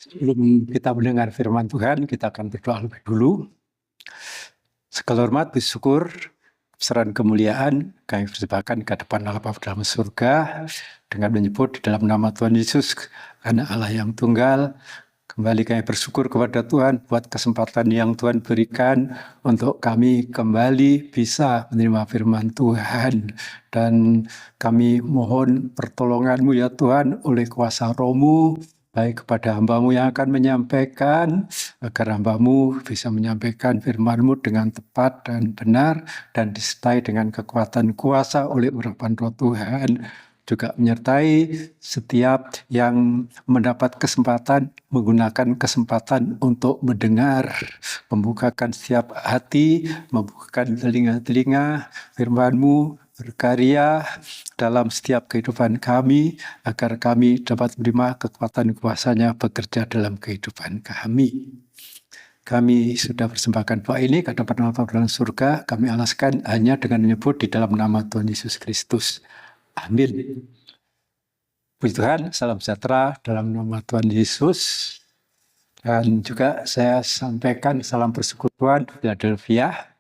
Sebelum kita mendengar firman Tuhan, kita akan berdoa lebih dulu. Segala hormat, puji syukur, kebesaran kemuliaan, kami persembahkan ke depan Allah Bapa dalam surga, dengan menyebut di dalam nama Tuhan Yesus, Anak Allah yang tunggal. Kembali kami bersyukur kepada Tuhan buat kesempatan yang Tuhan berikan untuk kami kembali bisa menerima firman Tuhan. Dan kami mohon pertolongan-Mu ya Tuhan oleh kuasa Roh-Mu, baik kepada hamba-Mu yang akan menyampaikan, agar hamba-Mu bisa menyampaikan firman-Mu dengan tepat dan benar, dan disertai dengan kekuatan kuasa oleh urapan Roh Tuhan. Juga menyertai setiap yang mendapat kesempatan, menggunakan kesempatan untuk mendengar, membukakan setiap hati, membukakan telinga-telinga, firman-Mu berkarya dalam setiap kehidupan kami, agar kami dapat menerima kekuatan kuasa-Nya bekerja dalam kehidupan kami. Kami sudah persembahkan doa ini ke depan Allah dalam surga, kami alaskan hanya dengan menyebut di dalam nama Tuhan Yesus Kristus. Amin. Puji Tuhan, salam sejahtera dalam nama Tuhan Yesus. Dan juga saya sampaikan salam persekutuan Philadelphia.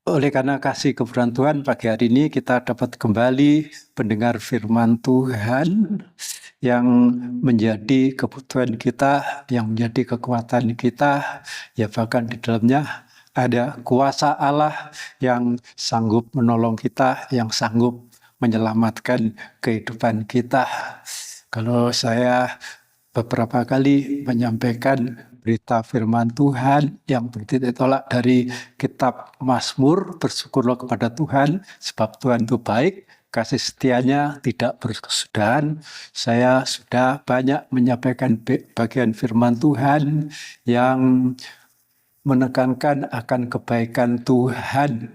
Oleh karena kasih kebenaran Tuhan, pagi hari ini kita dapat kembali mendengar firman Tuhan yang menjadi kebutuhan kita, yang menjadi kekuatan kita, ya bahkan di dalamnya ada kuasa Allah yang sanggup menolong kita, yang sanggup menyelamatkan kehidupan kita. Kalau saya beberapa kali menyampaikan berita firman Tuhan yang bertitik tolak dari kitab Mazmur, bersyukurlah kepada Tuhan sebab Tuhan itu baik, kasih setianya tidak berkesudahan. Saya sudah banyak menyampaikan bagian firman Tuhan yang menekankan akan kebaikan Tuhan.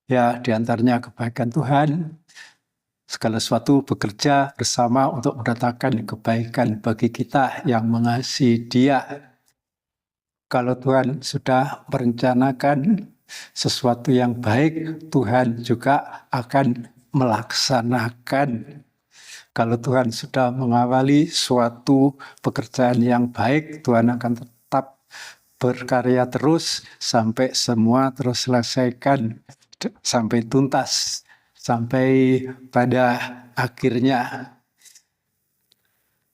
Ya, diantaranya kebaikan Tuhan, segala sesuatu bekerja bersama untuk mendatangkan kebaikan bagi kita yang mengasihi Dia. Kalau Tuhan sudah merencanakan sesuatu yang baik, Tuhan juga akan melaksanakan. Kalau Tuhan sudah mengawali suatu pekerjaan yang baik, Tuhan akan tetap berkarya terus sampai semua terselesaikan, sampai tuntas, sampai pada akhirnya.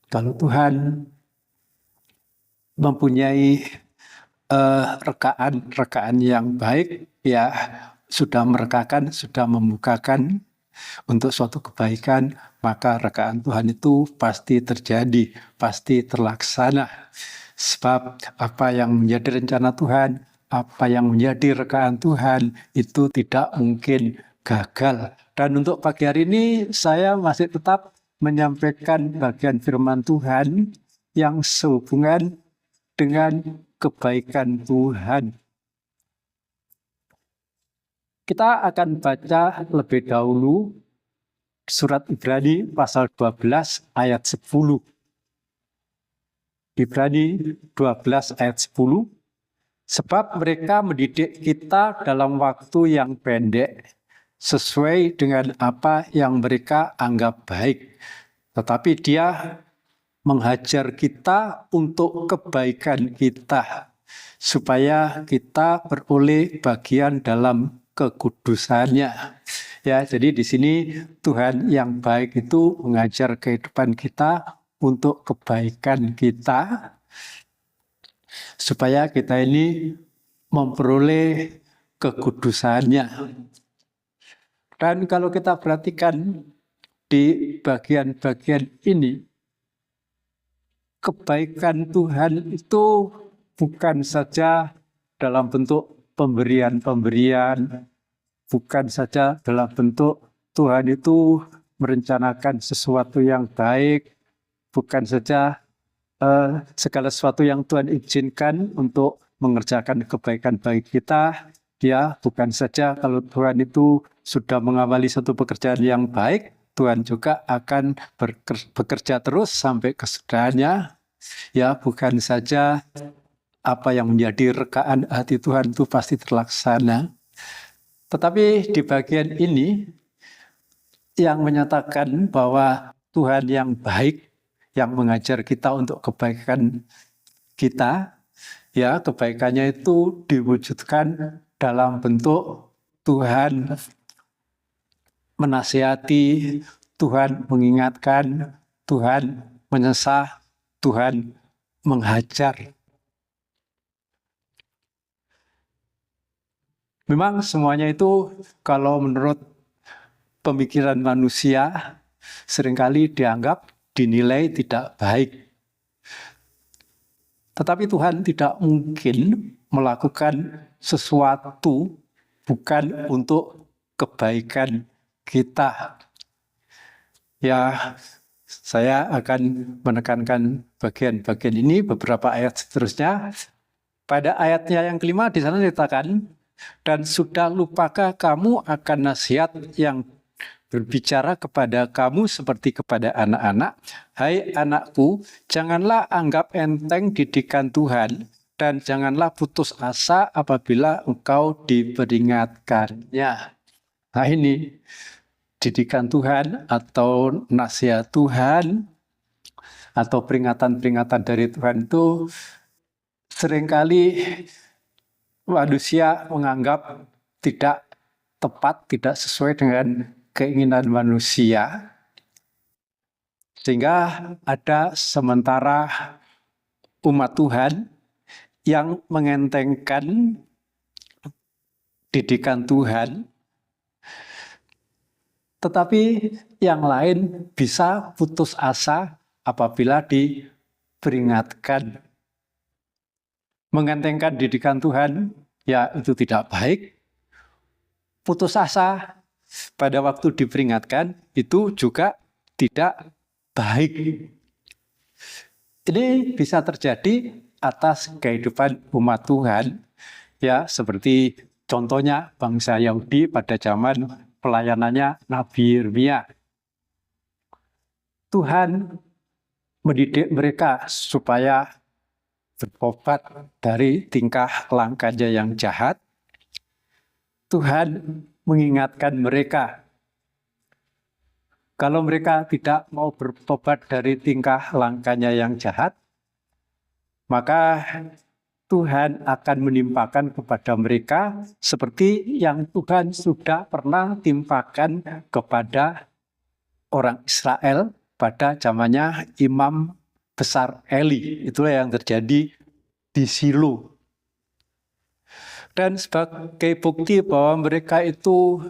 Kalau Tuhan mempunyai rekaan yang baik, ya sudah merekakan, sudah membukakan untuk suatu kebaikan, maka rekaan Tuhan itu pasti terjadi, pasti terlaksana. Sebab apa yang menjadi rencana Tuhan, apa yang menjadi rekaan Tuhan, itu tidak mungkin gagal. Dan untuk pagi hari ini saya masih tetap menyampaikan bagian firman Tuhan yang sehubungan dengan kebaikan Tuhan. Kita akan baca lebih dahulu surat Ibrani pasal 12 ayat 10. Ibrani 12 ayat 10. Sebab mereka mendidik kita dalam waktu yang pendek, sesuai dengan apa yang mereka anggap baik. Tetapi Dia menghajar kita untuk kebaikan kita, supaya kita beroleh bagian dalam kekudusannya. Ya, jadi di sini Tuhan yang baik itu mengajar kehidupan kita untuk kebaikan kita, supaya kita ini memperoleh kekudusannya. Dan kalau kita perhatikan di bagian-bagian ini, kebaikan Tuhan itu bukan saja dalam bentuk pemberian-pemberian, bukan saja dalam bentuk Tuhan itu merencanakan sesuatu yang baik, bukan saja segala sesuatu yang Tuhan izinkan untuk mengerjakan kebaikan bagi kita. Ya, bukan saja kalau Tuhan itu sudah mengawali satu pekerjaan yang baik, Tuhan juga akan bekerja terus sampai kesudahannya. Ya, bukan saja apa yang menjadi rekaan hati Tuhan itu pasti terlaksana. Tetapi di bagian ini yang menyatakan bahwa Tuhan yang baik yang mengajar kita untuk kebaikan kita, ya kebaikannya itu diwujudkan dalam bentuk Tuhan menasihati, Tuhan mengingatkan, Tuhan menyesah, Tuhan menghajar. Memang semuanya itu kalau menurut pemikiran manusia seringkali dianggap dinilai tidak baik. Tetapi Tuhan tidak mungkin melakukan sesuatu bukan untuk kebaikan kita. Ya, saya akan menekankan bagian-bagian ini, beberapa ayat seterusnya. Pada ayatnya yang kelima di sana dikatakan, dan sudah lupakah kamu akan nasihat yang berbicara kepada kamu seperti kepada anak-anak? Hai anakku, janganlah anggap enteng didikan Tuhan, dan janganlah putus asa apabila engkau diperingatkannya. Nah ini, didikan Tuhan atau nasihat Tuhan, atau peringatan-peringatan dari Tuhan itu seringkali manusia menganggap tidak tepat, tidak sesuai dengan keinginan manusia. Sehingga ada sementara umat Tuhan yang mengentengkan didikan Tuhan, tetapi yang lain bisa putus asa apabila diperingatkan. Mengentengkan didikan Tuhan, ya itu tidak baik. Putus asa pada waktu diperingatkan, itu juga tidak baik. Ini bisa terjadi atas kehidupan umat Tuhan, ya seperti contohnya bangsa Yahudi pada zaman pelayanannya Nabi Yirmia. Tuhan mendidik mereka supaya bertobat dari tingkah langkahnya yang jahat. Tuhan mengingatkan mereka, kalau mereka tidak mau bertobat dari tingkah langkahnya yang jahat, maka Tuhan akan menimpakan kepada mereka seperti yang Tuhan sudah pernah timpakan kepada orang Israel pada zamannya Imam Besar Eli. Itulah yang terjadi di Silo. Dan sebagai bukti bahwa mereka itu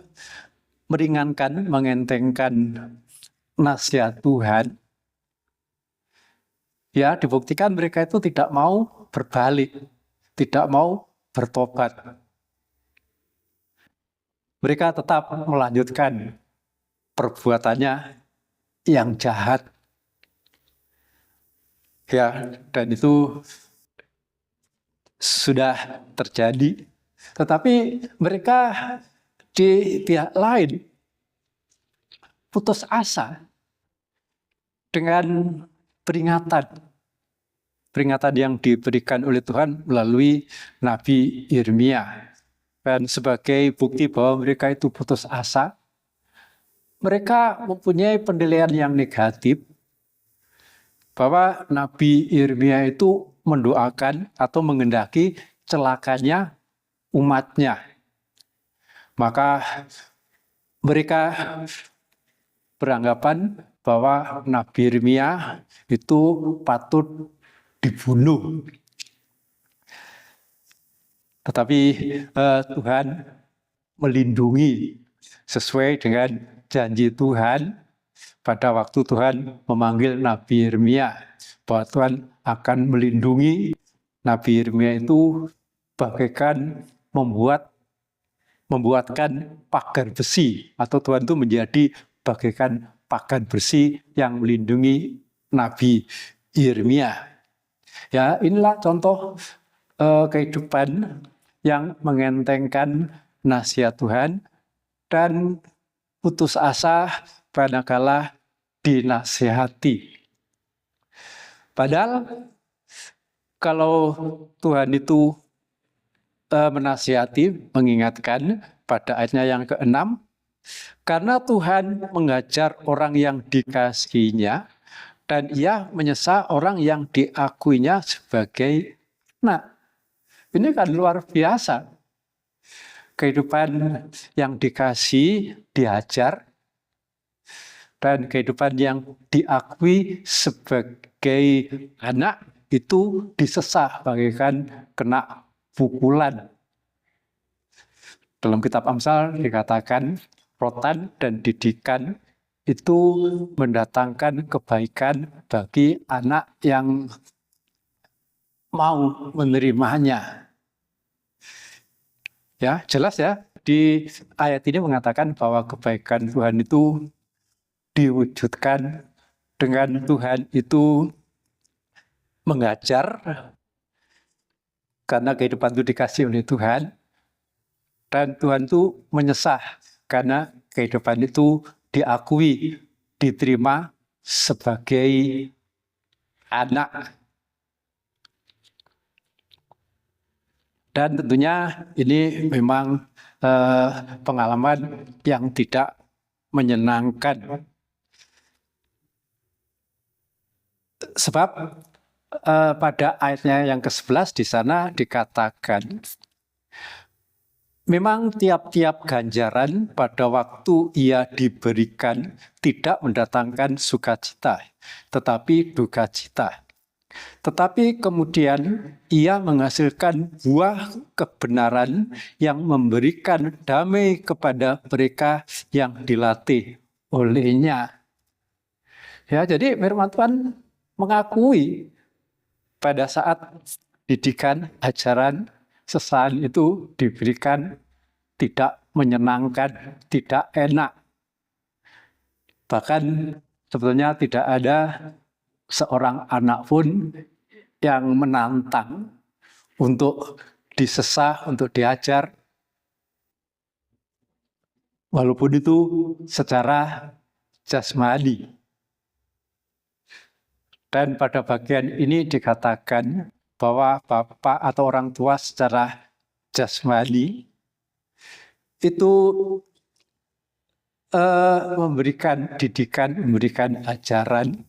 meringankan, mengentengkan nasihat Tuhan, ya dibuktikan mereka itu tidak mau berbalik, tidak mau bertobat. Mereka tetap melanjutkan perbuatannya yang jahat. Ya, dan itu sudah terjadi. Tetapi mereka di pihak lain putus asa dengan peringatan yang diberikan oleh Tuhan melalui Nabi Yirmia. Dan sebagai bukti bahwa mereka itu putus asa, mereka mempunyai penilaian yang negatif bahwa Nabi Yirmia itu mendoakan atau menghendaki celakanya umatnya. Maka mereka beranggapan bahwa Nabi Yirmia itu patut dibunuh. Tetapi Tuhan melindungi sesuai dengan janji Tuhan. Pada waktu Tuhan memanggil Nabi Yirmia, bahwa Tuhan akan melindungi Nabi Yirmia itu bagaikan membuatkan pagar besi, atau Tuhan itu menjadi bagaikan pagar besi yang melindungi Nabi Yirmia. Ya, inilah contoh kehidupan yang mengentengkan nasihat Tuhan dan putus asa manakala dinasihati. Padahal kalau Tuhan itu menasihati, mengingatkan pada ayatnya yang ke-6, karena Tuhan mengajar orang yang dikasihinya Dan ia menyesa orang yang diakuinya sebagai anak. Ini kan luar biasa. Kehidupan yang dikasih, diajar, dan kehidupan yang diakui sebagai anak itu disesah bagaikan kena pukulan. Dalam kitab Amsal dikatakan rotan dan didikan itu mendatangkan kebaikan bagi anak yang mau menerimanya. Ya, jelas ya. Di ayat ini mengatakan bahwa kebaikan Tuhan itu diwujudkan dengan Tuhan itu mengajar, karena kehidupan itu dikasih oleh Tuhan, dan Tuhan itu menyesah karena kehidupan itu diakui, diterima sebagai anak. Dan tentunya ini memang pengalaman yang tidak menyenangkan. Sebab pada ayatnya yang ke-11 di sana dikatakan, memang tiap-tiap ganjaran pada waktu ia diberikan tidak mendatangkan sukacita, tetapi duka cita. Tetapi kemudian ia menghasilkan buah kebenaran yang memberikan damai kepada mereka yang dilatih olehnya. Ya, jadi firman Tuhan mengakui pada saat didikan, ajaran, sesaat itu diberikan tidak menyenangkan, tidak enak. Bahkan sebetulnya tidak ada seorang anak pun yang menantang untuk disesah, untuk diajar, walaupun itu secara jasmani. Dan pada bagian ini dikatakan bahwa bapak atau orang tua secara jasmani itu memberikan didikan, memberikan ajaran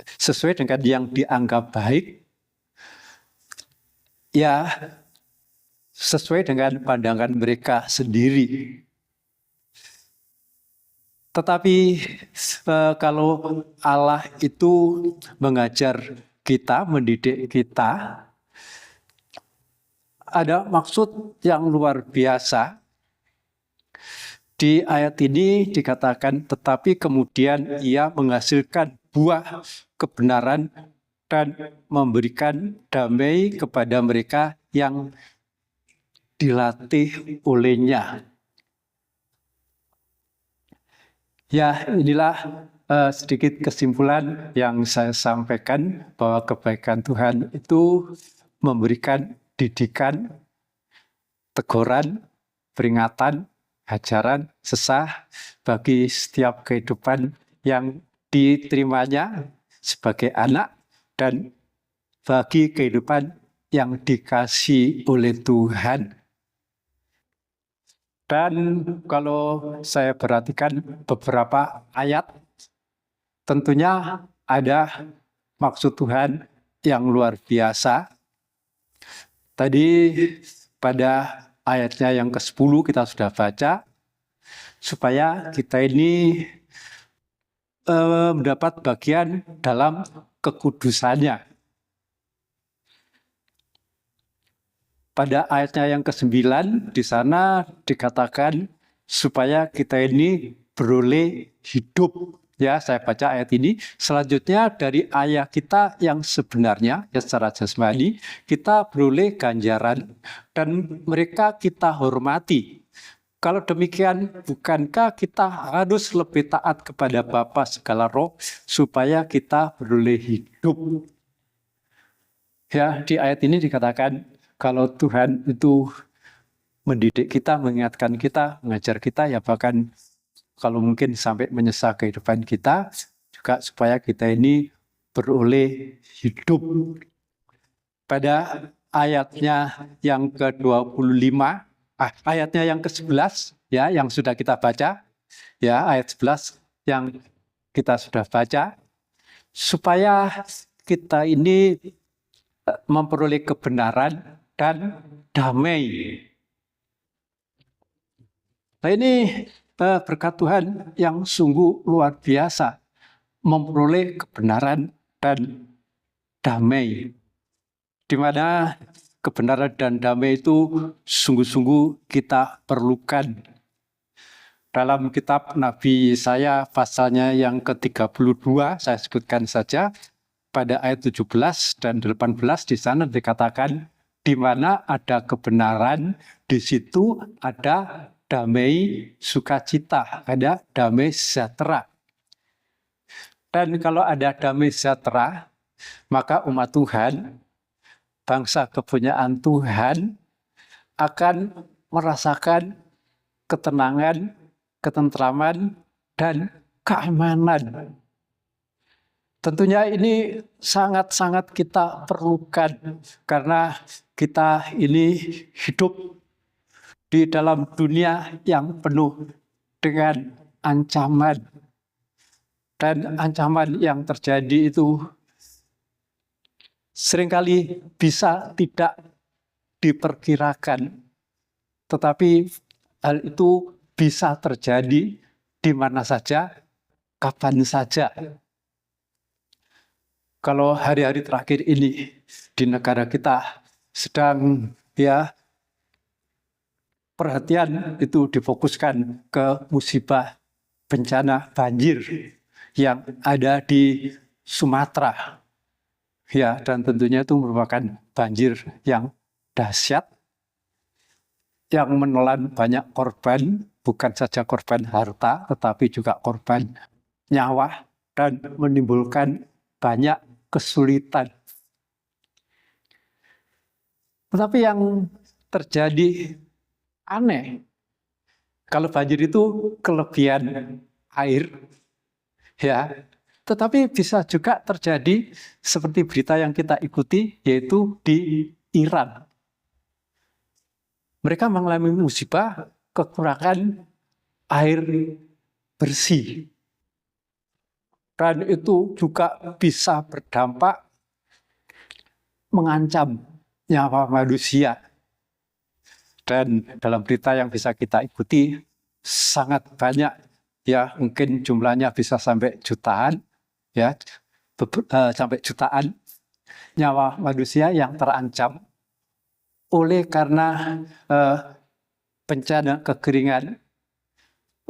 sesuai dengan yang dianggap baik, ya sesuai dengan pandangan mereka sendiri. Tetapi kalau Allah itu mengajar kita, mendidik kita, ada maksud yang luar biasa. Di ayat ini dikatakan, tetapi kemudian ia menghasilkan buah kebenaran dan memberikan damai kepada mereka yang dilatih olehnya. Ya, inilah sedikit kesimpulan yang saya sampaikan, bahwa kebaikan Tuhan itu memberikan didikan, teguran, peringatan, ajaran, sesah bagi setiap kehidupan yang diterimanya sebagai anak dan bagi kehidupan yang dikasih oleh Tuhan. Dan kalau saya perhatikan beberapa ayat, tentunya ada maksud Tuhan yang luar biasa. Tadi pada ayatnya yang ke-10 kita sudah baca, supaya kita ini mendapat bagian dalam kekudusannya. Pada ayatnya yang ke-9 di sana dikatakan supaya kita ini beroleh hidup. Ya, saya baca ayat ini. Selanjutnya dari ayat kita yang sebenarnya, ya secara jasmani, kita beroleh ganjaran dan mereka kita hormati. Kalau demikian, bukankah kita harus lebih taat kepada Bapa segala roh supaya kita beroleh hidup? Ya, di ayat ini dikatakan kalau Tuhan itu mendidik kita, mengingatkan kita, mengajar kita, ya bahkan kalau mungkin sampai menyesal kehidupan kita, juga supaya kita ini beroleh hidup. Pada ayatnya yang ke-25, ayatnya yang ke-11, ya, yang sudah kita baca, ya, ayat 11 yang kita sudah baca, supaya kita ini memperoleh kebenaran dan damai. Nah, ini berkat Tuhan yang sungguh luar biasa, memperoleh kebenaran dan damai, di mana kebenaran dan damai itu sungguh-sungguh kita perlukan. Dalam kitab Nabi Yesaya pasalnya yang ke-32, saya sebutkan saja, pada ayat 17 dan 18 di sana dikatakan, di mana ada kebenaran, di situ ada damai sukacita, ada damai sejahtera. Dan kalau ada damai sejahtera, maka umat Tuhan, bangsa kepunyaan Tuhan, akan merasakan ketenangan, ketentraman, dan keamanan. Tentunya ini sangat-sangat kita perlukan, karena kita ini hidup di dalam dunia yang penuh dengan ancaman. Dan ancaman yang terjadi itu seringkali bisa tidak diperkirakan, tetapi hal itu bisa terjadi di mana saja, kapan saja. Kalau hari-hari terakhir ini di negara kita sedang perhatian itu difokuskan ke musibah bencana banjir yang ada di Sumatera. Ya, dan tentunya itu merupakan banjir yang dahsyat, yang menelan banyak korban, bukan saja korban harta, tetapi juga korban nyawa, dan menimbulkan banyak kesulitan. Tetapi yang terjadi aneh, kalau banjir itu kelebihan air, ya, tetapi bisa juga terjadi seperti berita yang kita ikuti, yaitu di Iran. Mereka mengalami musibah kekurangan air bersih. Dan itu juga bisa berdampak mengancam nyawa manusia. Dan dalam berita yang bisa kita ikuti sangat banyak, ya, mungkin jumlahnya bisa sampai jutaan, ya, sampai jutaan nyawa manusia yang terancam oleh karena bencana kekeringan,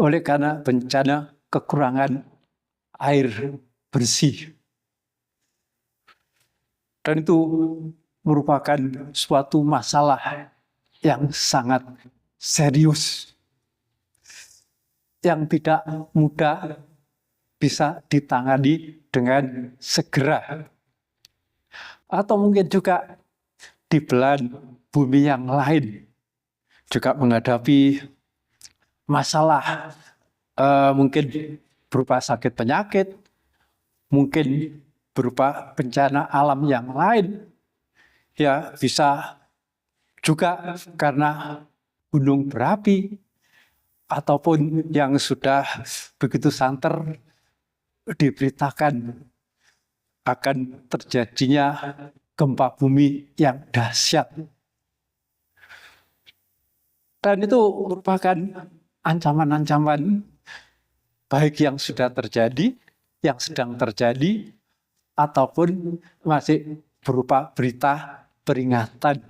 oleh karena bencana kekurangan air bersih. Dan itu merupakan suatu masalah yang sangat serius, yang tidak mudah bisa ditangani dengan segera. Atau mungkin juga di belahan bumi yang lain juga menghadapi masalah, mungkin berupa sakit penyakit, mungkin berupa bencana alam yang lain, ya, bisa juga karena gunung berapi, ataupun yang sudah begitu santer diberitakan akan terjadinya gempa bumi yang dahsyat. Dan itu merupakan ancaman-ancaman baik yang sudah terjadi, yang sedang terjadi, ataupun masih berupa berita peringatan.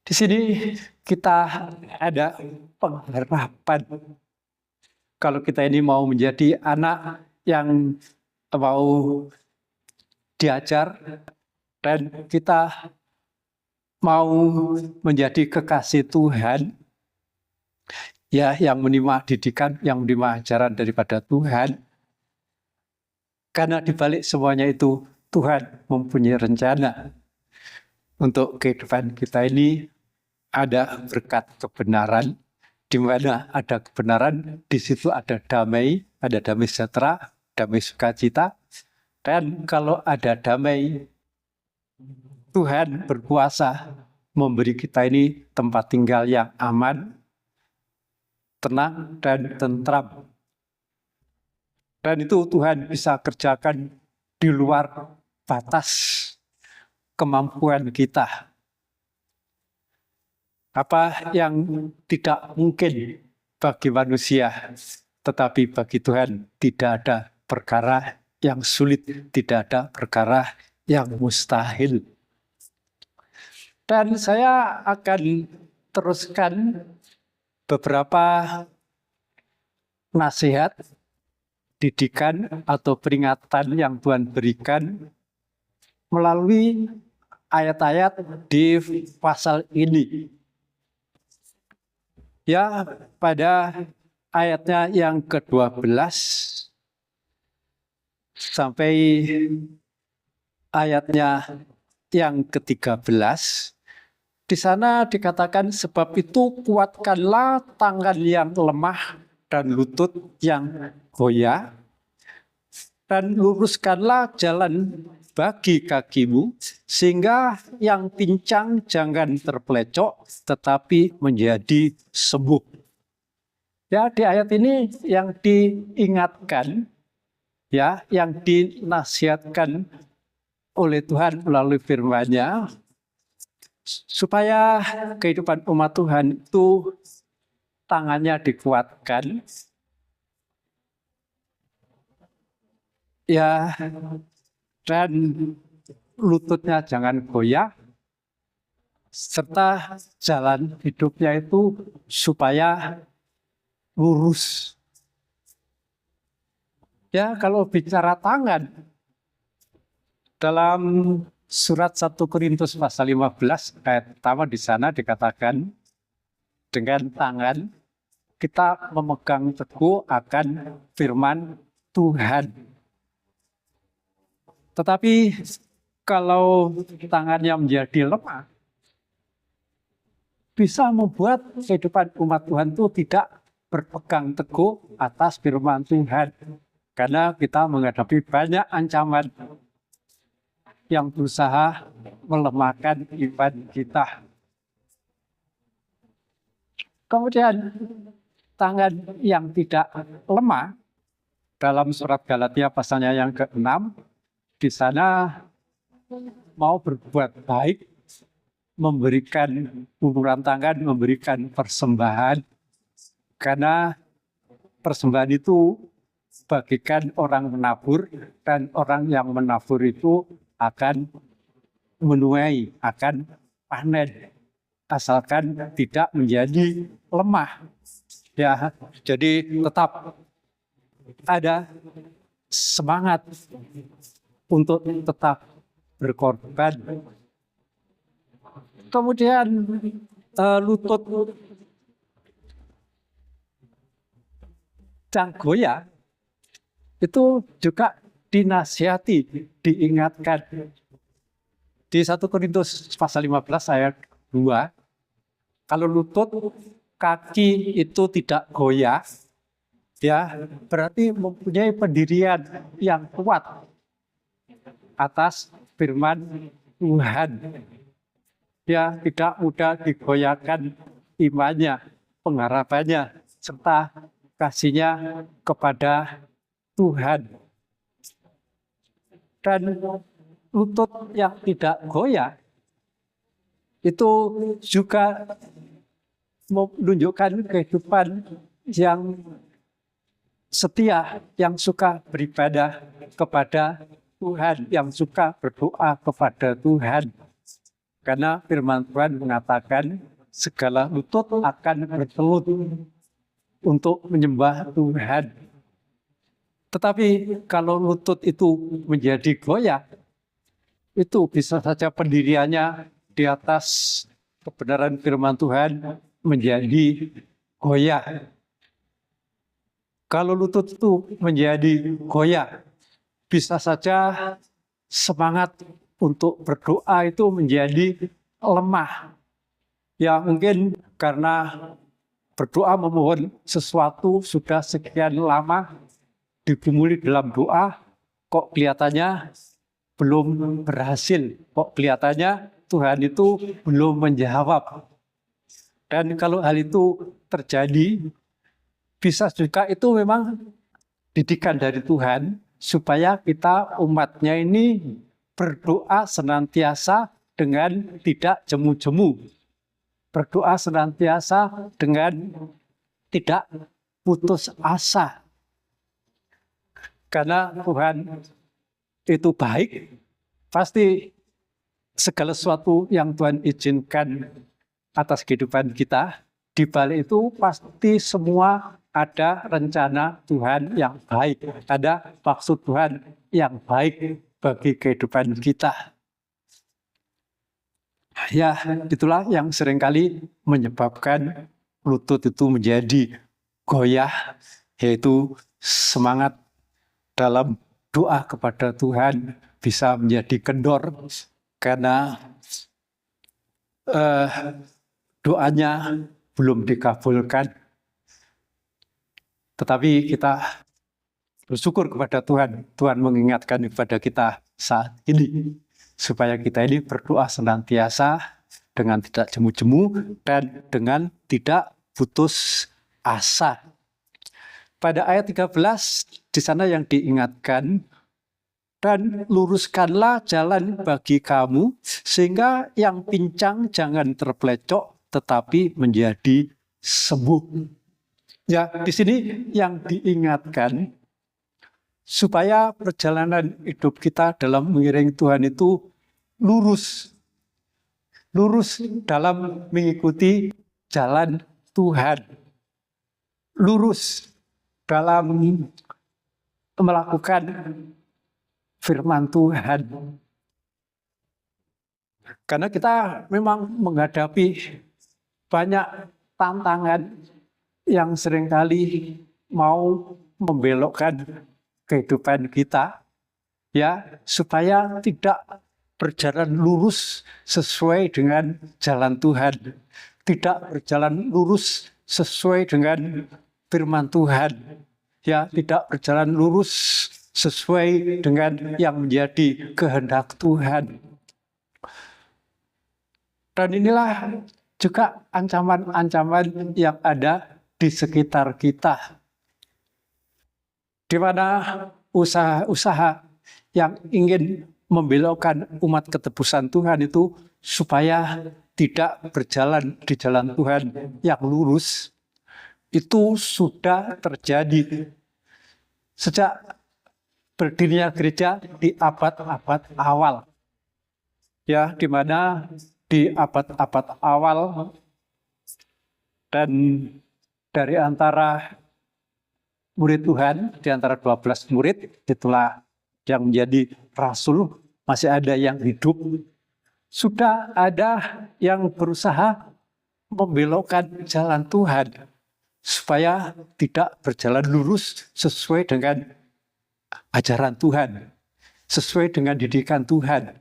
Di sini kita ada pengharapan. Kalau kita ini mau menjadi anak yang mau diajar, dan kita mau menjadi kekasih Tuhan, ya, yang menerima didikan, yang menerima ajaran daripada Tuhan. Karena di balik semuanya itu Tuhan mempunyai rencana untuk kehidupan kita ini. Ada berkat kebenaran, di mana ada kebenaran, di situ ada damai sejahtera, damai sukacita. Dan kalau ada damai, Tuhan berkuasa memberi kita ini tempat tinggal yang aman, tenang, dan tentram. Dan itu Tuhan bisa kerjakan di luar batas kemampuan kita. Apa yang tidak mungkin bagi manusia, tetapi bagi Tuhan tidak ada perkara yang sulit, tidak ada perkara yang mustahil. Dan saya akan teruskan beberapa nasihat, didikan atau peringatan yang Tuhan berikan melalui ayat-ayat di pasal ini. Ya, pada ayatnya yang ke-12 sampai ayatnya yang ke-13, di sana dikatakan, sebab itu kuatkanlah tangan yang lemah dan lutut yang goyah, dan luruskanlah jalan bagi kakimu, sehingga yang pincang jangan terpelecok, tetapi menjadi sembuh. Ya, di ayat ini yang diingatkan, ya, yang dinasihatkan oleh Tuhan melalui firman-Nya, supaya kehidupan umat Tuhan itu tangannya dikuatkan, ya, dan lututnya jangan goyah, serta jalan hidupnya itu supaya lurus. Ya, kalau bicara tangan, dalam surat 1 Korintus pasal 15 ayat pertama di sana dikatakan, dengan tangan kita memegang teguh akan firman Tuhan. Tetapi kalau tangannya menjadi lemah, bisa membuat kehidupan umat Tuhan itu tidak berpegang teguh atas firman Tuhan. Karena kita menghadapi banyak ancaman yang berusaha melemahkan iman kita. Kemudian tangan yang tidak lemah, dalam surat Galatia pasalnya yang ke-6, di sana mau berbuat baik, memberikan uluran tangan, memberikan persembahan, karena persembahan itu bagikan orang menabur, dan orang yang menabur itu akan menuai, akan panen, asalkan tidak menjadi lemah. Ya, jadi tetap ada semangat untuk tetap berkorban. Kemudian lutut dan goyah itu juga dinasihati, diingatkan. Di 1 Korintus pasal 15 ayat 2, kalau lutut kaki itu tidak goyah, ya berarti mempunyai pendirian yang kuat atas firman Tuhan. Ya, tidak mudah digoyahkan imannya, pengharapannya, serta kasihnya kepada Tuhan. Dan lutut yang tidak goyah itu juga menunjukkan kehidupan yang setia, yang suka beribadah kepada Tuhan, yang suka berdoa kepada Tuhan. Karena firman Tuhan mengatakan segala lutut akan bertelut untuk menyembah Tuhan. Tetapi kalau lutut itu menjadi goyah, itu bisa saja pendiriannya di atas kebenaran firman Tuhan menjadi goyah. Kalau lutut itu menjadi goyah, bisa saja semangat untuk berdoa itu menjadi lemah. Ya mungkin karena berdoa memohon sesuatu sudah sekian lama, digumuli dalam doa, kok kelihatannya belum berhasil, kok kelihatannya Tuhan itu belum menjawab. Dan kalau hal itu terjadi, bisa juga itu memang didikan dari Tuhan, supaya kita umatnya ini berdoa senantiasa dengan tidak jemu-jemu. Berdoa senantiasa dengan tidak putus asa. Karena Tuhan itu baik, pasti segala sesuatu yang Tuhan izinkan atas kehidupan kita, di balik itu pasti semua ada rencana Tuhan yang baik, ada maksud Tuhan yang baik bagi kehidupan kita. Ya, itulah yang seringkali menyebabkan lutut itu menjadi goyah, yaitu semangat dalam doa kepada Tuhan bisa menjadi kendor karena doanya belum dikabulkan. Tetapi kita bersyukur kepada Tuhan. Tuhan mengingatkan kepada kita saat ini supaya kita ini berdoa senantiasa dengan tidak jemu-jemu dan dengan tidak putus asa. Pada ayat 13 di sana yang diingatkan, dan luruskanlah jalan bagi kamu sehingga yang pincang jangan terpelecok tetapi menjadi sembuh. Ya, di sini yang diingatkan supaya perjalanan hidup kita dalam mengiringi Tuhan itu lurus. Lurus dalam mengikuti jalan Tuhan. Lurus dalam melakukan firman Tuhan. Karena kita memang menghadapi banyak tantangan yang seringkali mau membelokkan kehidupan kita, ya, supaya tidak berjalan lurus sesuai dengan jalan Tuhan, tidak berjalan lurus sesuai dengan firman Tuhan, ya, tidak berjalan lurus sesuai dengan yang menjadi kehendak Tuhan. Dan inilah juga ancaman-ancaman yang ada di sekitar kita, di mana usaha-usaha yang ingin membelokkan umat ketebusan Tuhan itu supaya tidak berjalan di jalan Tuhan yang lurus, itu sudah terjadi sejak berdirinya gereja di abad-abad awal. Ya, di mana di abad-abad awal dan dari antara murid Tuhan, di antara 12 murid, itulah yang menjadi rasul, masih ada yang hidup. Sudah ada yang berusaha membelokkan jalan Tuhan supaya tidak berjalan lurus sesuai dengan ajaran Tuhan, sesuai dengan didikan Tuhan.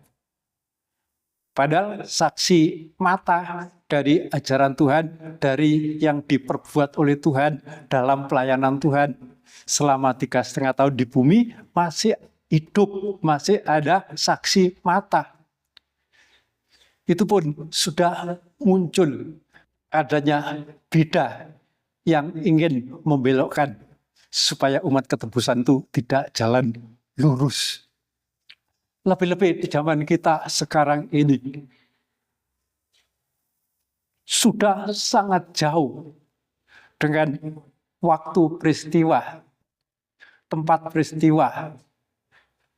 Padahal saksi mata dari ajaran Tuhan, dari yang diperbuat oleh Tuhan dalam pelayanan Tuhan selama 3,5 tahun di bumi, masih hidup, masih ada saksi mata. Itu pun sudah muncul adanya beda yang ingin membelokkan supaya umat ketebusan itu tidak jalan lurus. Lebih-lebih di zaman kita sekarang ini sudah sangat jauh dengan waktu peristiwa, tempat peristiwa,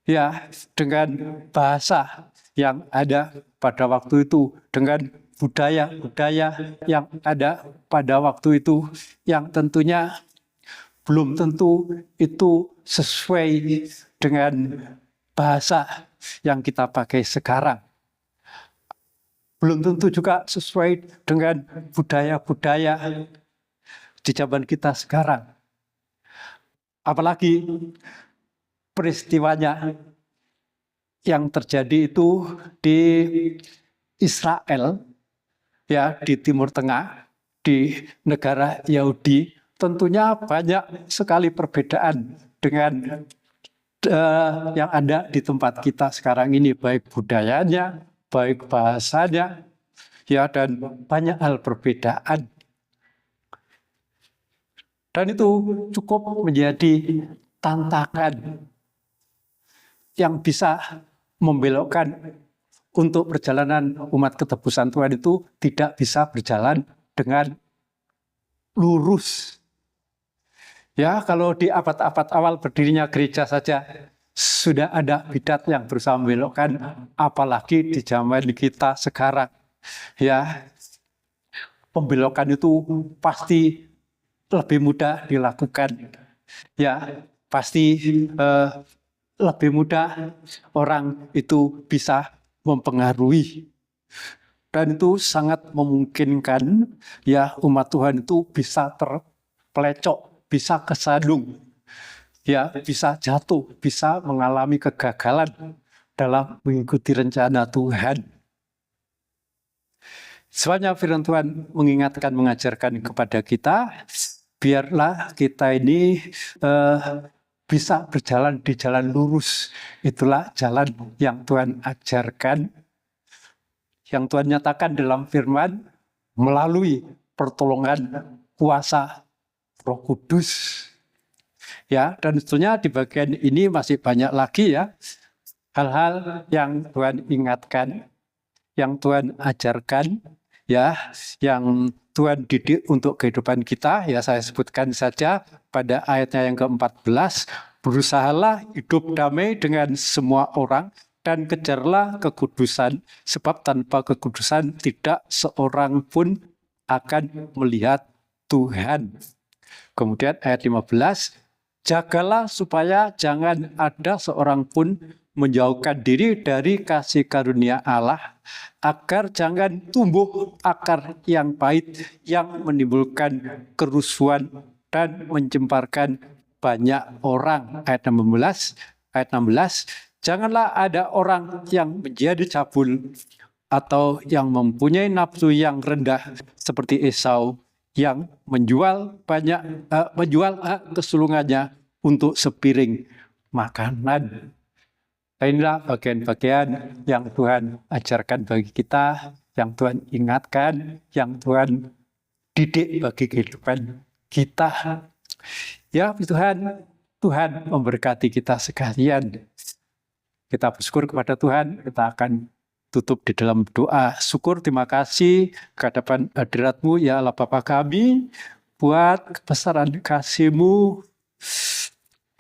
ya, dengan bahasa yang ada pada waktu itu, dengan budaya-budaya yang ada pada waktu itu, yang tentunya belum tentu itu sesuai dengan bahasa yang kita pakai sekarang. Belum tentu juga sesuai dengan budaya-budaya di zaman kita sekarang. Apalagi peristiwanya yang terjadi itu di Israel, ya, di Timur Tengah, di negara Yahudi, tentunya banyak sekali perbedaan dengan yang ada di tempat kita sekarang ini, baik budayanya, baik bahasanya, ya, dan banyak hal perbedaan. Dan itu cukup menjadi tantangan yang bisa membelokkan untuk perjalanan umat ketebusan Tuhan itu tidak bisa berjalan dengan lurus. Ya, kalau di abad-abad awal berdirinya gereja saja sudah ada bidat yang berusaha membelokkan, apalagi di zaman kita sekarang. Ya, pembelokan itu pasti lebih mudah dilakukan. Ya, pasti lebih mudah orang itu bisa mempengaruhi. Dan itu sangat memungkinkan ya umat Tuhan itu bisa terpelecok, bisa kesandung, ya bisa jatuh, bisa mengalami kegagalan dalam mengikuti rencana Tuhan. Sebenarnya firman Tuhan mengingatkan, mengajarkan kepada kita, biarlah kita ini bisa berjalan di jalan lurus. Itulah jalan yang Tuhan ajarkan, yang Tuhan nyatakan dalam firman melalui pertolongan kuasa Roh Kudus. Ya, dan sebetulnya di bagian ini masih banyak lagi ya hal-hal yang Tuhan ingatkan, yang Tuhan ajarkan, ya, yang Tuhan didik untuk kehidupan kita. Ya, saya sebutkan saja pada ayatnya yang ke-14, berusahalah hidup damai dengan semua orang dan kejarlah kekudusan, sebab tanpa kekudusan tidak seorang pun akan melihat Tuhan. Kemudian ayat 15, jagalah supaya jangan ada seorang pun menjauhkan diri dari kasih karunia Allah, agar jangan tumbuh akar yang pahit yang menimbulkan kerusuhan dan mencemparkan banyak orang. Ayat 16, janganlah ada orang yang menjadi cabul atau yang mempunyai nafsu yang rendah seperti Esau, yang menjual kesulungannya untuk sepiring makanan. Inilah bagian-bagian yang Tuhan ajarkan bagi kita, yang Tuhan ingatkan, yang Tuhan didik bagi kehidupan kita. Ya Tuhan memberkati kita sekalian. Kita bersyukur kepada Tuhan, kita akan tutup di dalam doa syukur. Terima kasih kehadapan hadirat-Mu ya Allah Bapa kami, buat kebesaran kasih-Mu,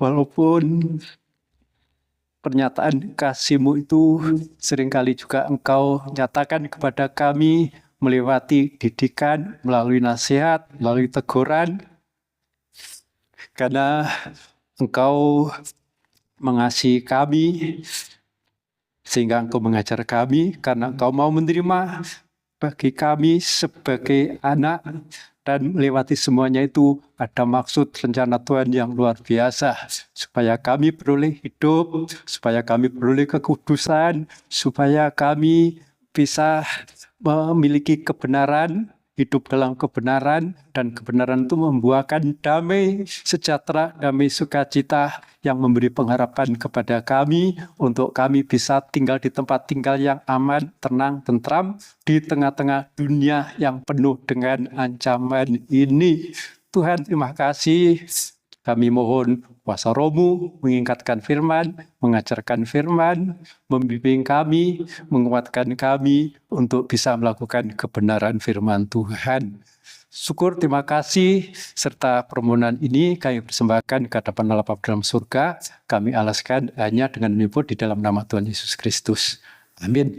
walaupun pernyataan kasih-Mu itu seringkali juga Engkau nyatakan kepada kami melewati didikan, melalui nasihat, melalui teguran, karena Engkau mengasihi kami, sehingga Engkau mengajar kami, karena Engkau mau menerima bagi kami sebagai anak, dan melewati semuanya itu ada maksud rencana Tuhan yang luar biasa, supaya kami beroleh hidup, supaya kami beroleh kekudusan, supaya kami bisa memiliki kebenaran, hidup dalam kebenaran, dan kebenaran itu membuahkan damai sejahtera, damai sukacita yang memberi pengharapan kepada kami untuk kami bisa tinggal di tempat tinggal yang aman, tenang, tentram di tengah-tengah dunia yang penuh dengan ancaman ini. Tuhan, terima kasih. Kami mohon kuasa Roh-Mu mengingatkan firman, mengajarkan firman, membimbing kami, menguatkan kami untuk bisa melakukan kebenaran firman Tuhan. Syukur, terima kasih, serta permohonan ini kami persembahkan ke hadapan Allah Bapa dalam surga. Kami alaskan hanya dengan menyebut di dalam nama Tuhan Yesus Kristus. Amin.